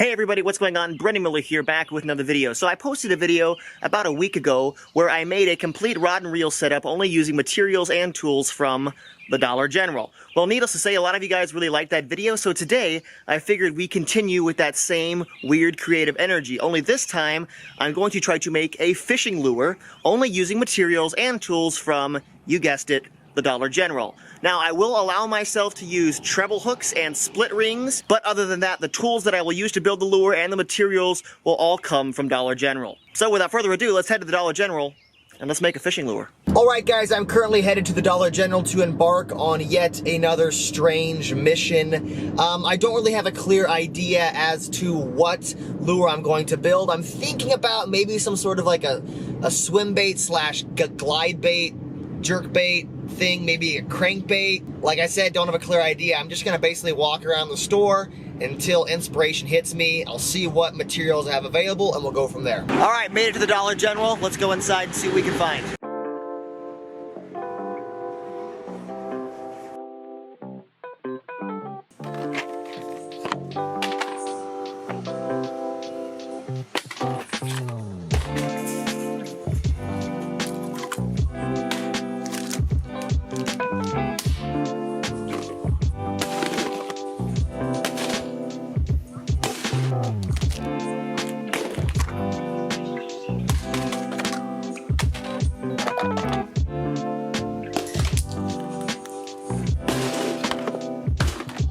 Hey everybody, what's going on? Brendan Miller here, back with another video. So I posted a video about a week ago where I made a complete rod and reel setup only using materials and tools from the Dollar General. Well, needless to say, a lot of you guys really liked that video, so today I figured we continue with that same weird creative energy. Only this time, I'm going to try to make a fishing lure only using materials and tools from, you guessed it, the Dollar General. Now, I will allow myself to use treble hooks and split rings, but other than that, the tools that I will use to build the lure and the materials will all come from Dollar General. So without further ado, let's head to the Dollar General and let's make a fishing lure. Alright guys, I'm currently headed to the Dollar General to embark on yet another strange mission. I don't really have a clear idea as to what lure I'm going to build. I'm thinking about maybe some sort of like a swim bait slash glide bait, jerk bait thing, maybe a crankbait. Like I said, don't have a clear idea. I'm just gonna basically walk around the store until inspiration hits me. I'll see what materials I have available and we'll go from there. All right, made it to the Dollar General. Let's go inside and see what we can find.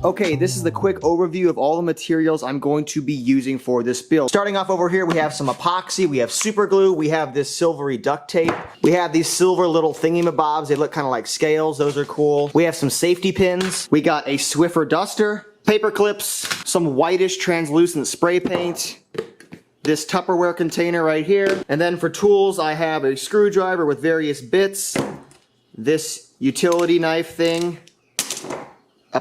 Okay, this is the quick overview of all the materials I'm going to be using for this build. Starting off over here, we have some epoxy, we have super glue, we have this silvery duct tape, we have these silver little thingy-mabobs, they look kind of like scales, those are cool. We have some safety pins, we got a Swiffer duster, paper clips, some whitish translucent spray paint, this Tupperware container right here, and then for tools I have a screwdriver with various bits, this utility knife thing,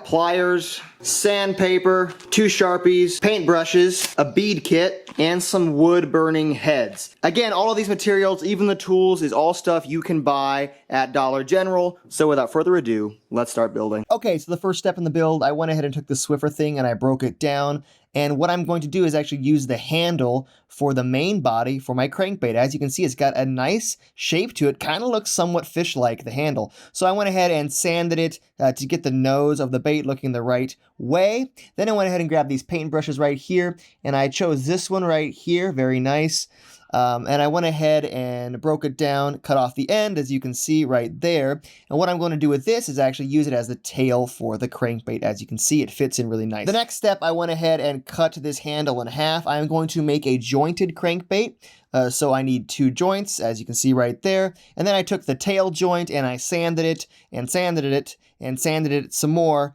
pliers, sandpaper, 2 Sharpies, paint brushes, a bead kit, and some wood burning heads. Again, all of these materials, even the tools, is all stuff you can buy at Dollar General. So without further ado, let's start building. Okay, so the first step in the build, I went ahead and took the Swiffer thing and I broke it down. And what I'm going to do is actually use the handle for the main body for my crankbait. As you can see, it's got a nice shape to it. Kind of looks somewhat fish-like, the handle. So I went ahead and sanded it to get the nose of the bait looking the right way. Then I went ahead and grabbed these paint brushes right here. And I chose this one right here. Very nice. And I went ahead and broke it down, cut off the end, as you can see right there. And what I'm going to do with this is actually use it as the tail for the crankbait. As you can see, it fits in really nice. The next step, I went ahead and cut this handle in half. I'm going to make a jointed crankbait. So I need 2 joints, as you can see right there. And then I took the tail joint and I sanded it and sanded it and sanded it some more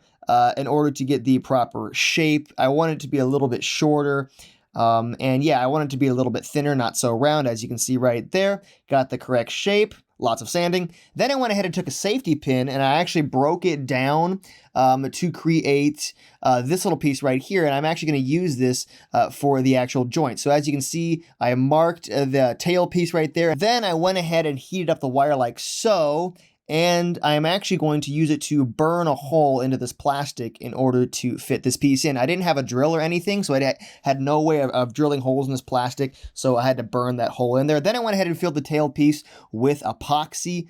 in order to get the proper shape. I want it to be a little bit shorter. And yeah, I want it to be a little bit thinner, not so round, as you can see right there. Got the correct shape, lots of sanding. Then I went ahead and took a safety pin and I actually broke it down to create this little piece right here. And I'm actually going to use this for the actual joint. So as you can see, I marked the tail piece right there. Then I went ahead and heated up the wire like so. And I'm actually going to use it to burn a hole into this plastic in order to fit this piece in. I didn't have a drill or anything, so I had no way of drilling holes in this plastic, so I had to burn that hole in there. Then I went ahead and filled the tail piece with epoxy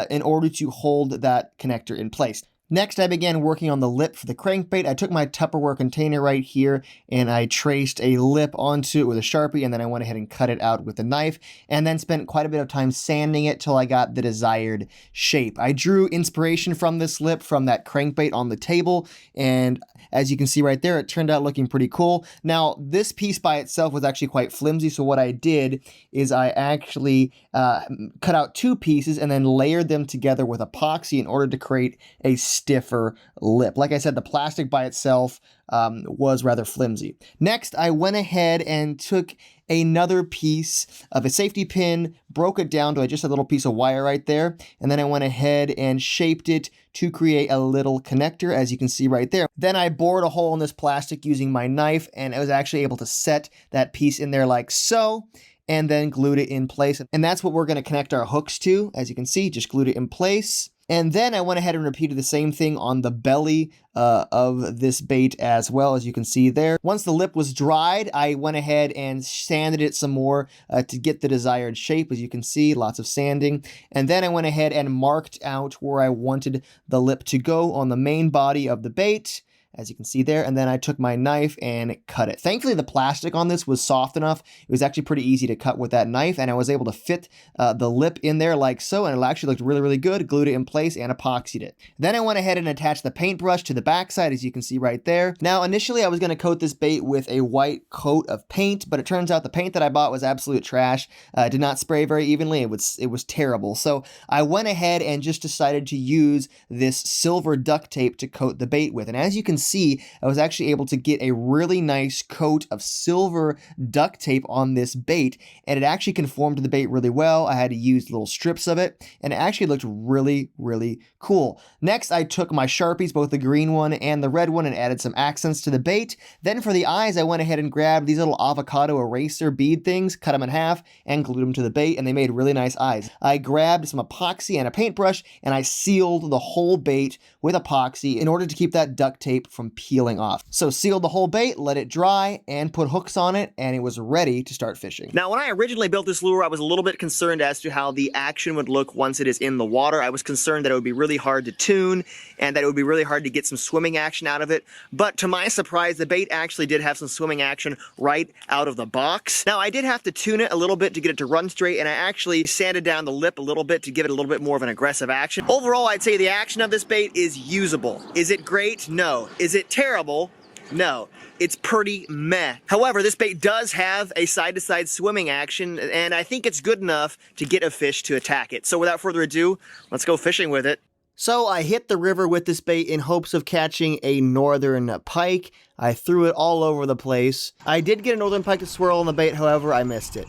in order to hold that connector in place. Next, I began working on the lip for the crankbait. I took my Tupperware container right here and I traced a lip onto it with a Sharpie, and then I went ahead and cut it out with a knife and then spent quite a bit of time sanding it till I got the desired shape. I drew inspiration from this lip from that crankbait on the table, and as you can see right there, it turned out looking pretty cool. Now, this piece by itself was actually quite flimsy, so what I did is I actually cut out 2 pieces and then layered them together with epoxy in order to create a stiffer lip. Like I said, the plastic by itself was rather flimsy. Next, I went ahead and took another piece of a safety pin, broke it down to just a little piece of wire right there, and then I went ahead and shaped it to create a little connector, as you can see right there. Then I bored a hole in this plastic using my knife, and I was actually able to set that piece in there like so, and then glued it in place. And that's what we're going to connect our hooks to. As you can see, just glued it in place. And then I went ahead and repeated the same thing on the belly of this bait as well, as you can see there. Once the lip was dried, I went ahead and sanded it some more to get the desired shape. As you can see, lots of sanding. And then I went ahead and marked out where I wanted the lip to go on the main body of the bait, as you can see there, and then I took my knife and cut it. Thankfully, the plastic on this was soft enough. It was actually pretty easy to cut with that knife, and I was able to fit the lip in there like so, and it actually looked really, really good. Glued it in place and epoxied it. Then I went ahead and attached the paintbrush to the backside, as you can see right there. Now, initially, I was going to coat this bait with a white coat of paint, but it turns out the paint that I bought was absolute trash. It did not spray very evenly. It was terrible. So I went ahead and just decided to use this silver duct tape to coat the bait with, and as you can see, I was actually able to get a really nice coat of silver duct tape on this bait, and it actually conformed to the bait really well. I had to use little strips of it, and it actually looked really, really cool. Next, I took my Sharpies, both the green one and the red one, and added some accents to the bait. Then for the eyes, I went ahead and grabbed these little avocado eraser bead things, cut them in half, and glued them to the bait, and they made really nice eyes. I grabbed some epoxy and a paintbrush, and I sealed the whole bait with epoxy in order to keep that duct tape from peeling off. So sealed the whole bait, let it dry, and put hooks on it, and it was ready to start fishing. Now, when I originally built this lure, I was a little bit concerned as to how the action would look once it is in the water. I was concerned that it would be really hard to tune, and that it would be really hard to get some swimming action out of it. But to my surprise, the bait actually did have some swimming action right out of the box. Now, I did have to tune it a little bit to get it to run straight, and I actually sanded down the lip a little bit to give it a little bit more of an aggressive action. Overall, I'd say the action of this bait is usable. Is it great? No. Is it terrible? No. It's pretty meh. However, this bait does have a side-to-side swimming action, and I think it's good enough to get a fish to attack it. So without further ado, let's go fishing with it. So I hit the river with this bait in hopes of catching a northern pike. I threw it all over the place. I did get a northern pike to swirl on the bait, however, I missed it.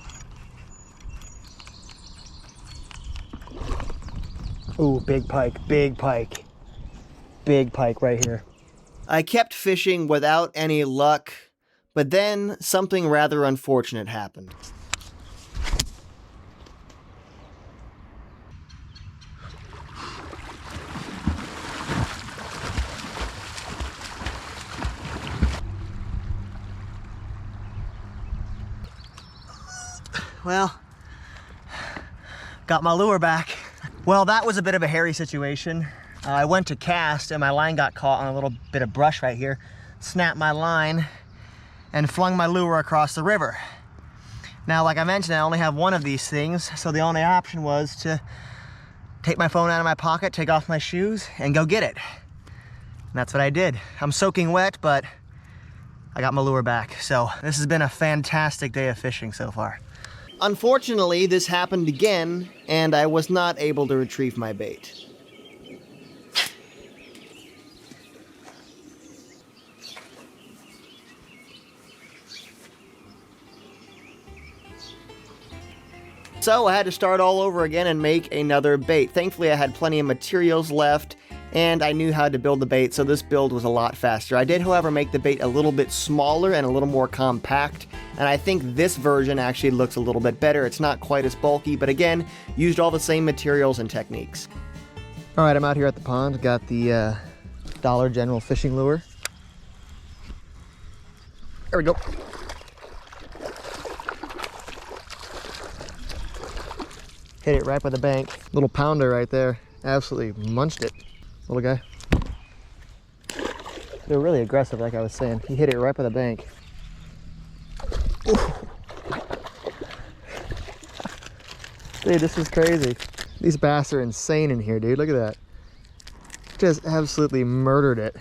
Ooh, big pike, big pike. Big pike right here. I kept fishing without any luck, but then something rather unfortunate happened. Well, got my lure back. Well, that was a bit of a hairy situation. I went to cast and my line got caught on a little bit of brush right here. Snapped my line and flung my lure across the river. Now, like I mentioned, I only have one of these things, so the only option was to take my phone out of my pocket, take off my shoes, and go get it. And that's what I did. I'm soaking wet, but I got my lure back. So this has been a fantastic day of fishing so far. Unfortunately, this happened again, and I was not able to retrieve my bait. So I had to start all over again and make another bait. Thankfully, I had plenty of materials left, and I knew how to build the bait, so this build was a lot faster. I did, however, make the bait a little bit smaller and a little more compact, and I think this version actually looks a little bit better. It's not quite as bulky, but again, used all the same materials and techniques. All right, I'm out here at the pond. Got the Dollar General fishing lure. There we go. Hit it right by the bank. Little pounder right there. Absolutely munched it. Little guy. They're really aggressive, like I was saying. He hit it right by the bank. Ooh. Dude, this is crazy. These bass are insane in here, dude. Look at that. Just absolutely murdered it.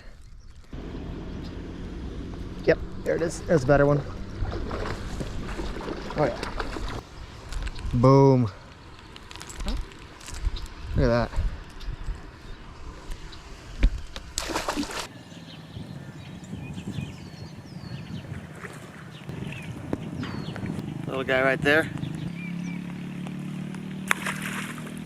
Yep, there it is. There's a better one. Oh yeah. Boom. Look at that. Little guy right there.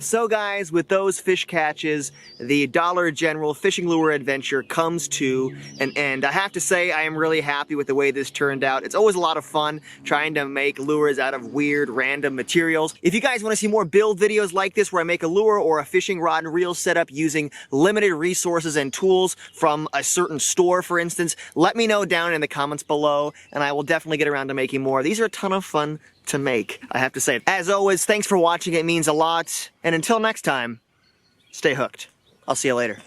So guys, with those fish catches, the Dollar General fishing lure adventure comes to an end. I have to say I am really happy with the way this turned out. It's always a lot of fun trying to make lures out of weird random materials. If you guys want to see more build videos like this where I make a lure or a fishing rod and reel setup using limited resources and tools from a certain store, for instance, let me know down in the comments below and I will definitely get around to making more. These are a ton of fun to make, I have to say. As always, thanks for watching, it means a lot. And until next time, stay hooked. I'll see you later.